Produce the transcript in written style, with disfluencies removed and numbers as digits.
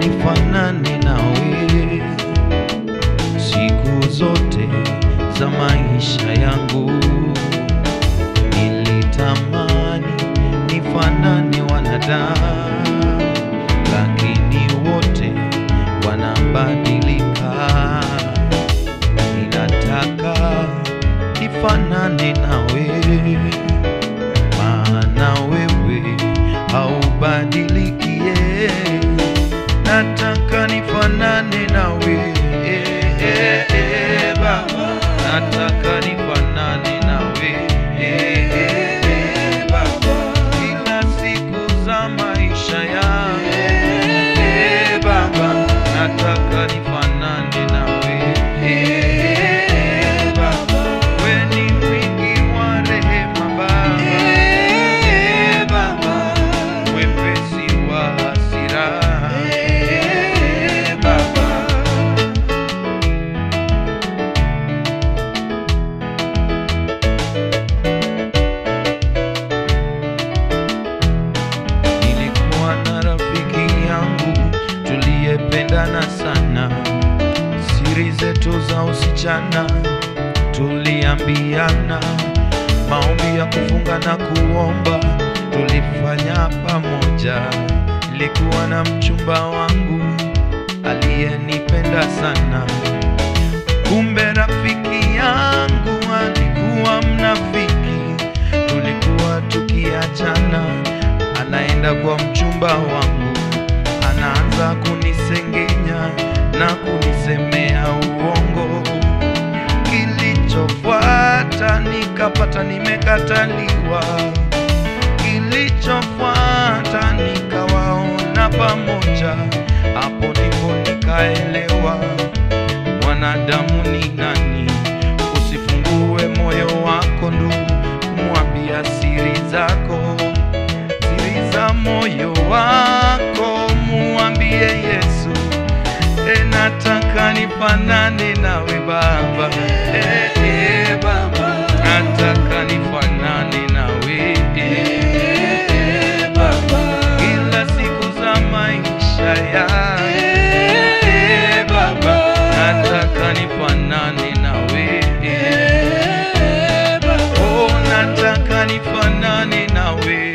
Nifanane nawe siku zote za maisha yangu. Nilitamani nifanane wanadamu, lakini wote wanabadilika. Ninataka nifanane nawe, maana wewe haubadiliki. Nataka nifanane nawe Baba, nataka nifanane nawe Baba, kila siku za maisha yangu Baba, nataka nifanane nawe Baba, wewe ni mwingi wa rehema Baba, mwepesi wa hasira tuliyependana sana, siri zetu za usichana tuliambiana, maombi ya kufunga na kuomba tulifanya pamoja. Nilikuwa na mchumba wangu aliyenipenda sana, kumbe rafiki yangu alikuwa mnafiki. Tulikuwa tukiachana, anaenda kwa mchumba wangu, anaanza kunisengenya na kunisemea uongo. Kilichofuata nikapata nimekataliwa, kilichofuata nikawaona pamoja. Hapo ndipo nikaelewa mwanadamu ni nani. Usifungue moyo wako ndugu, mwambia siri zako, siri za moyo wako muambie Yesu. Nataka nifanane nawe Baba, Baba, nataka nifanane nawe Baba, kila siku za maisha yangu Baba, nataka nifanane nawe Baba, oh, nataka nifanane nawe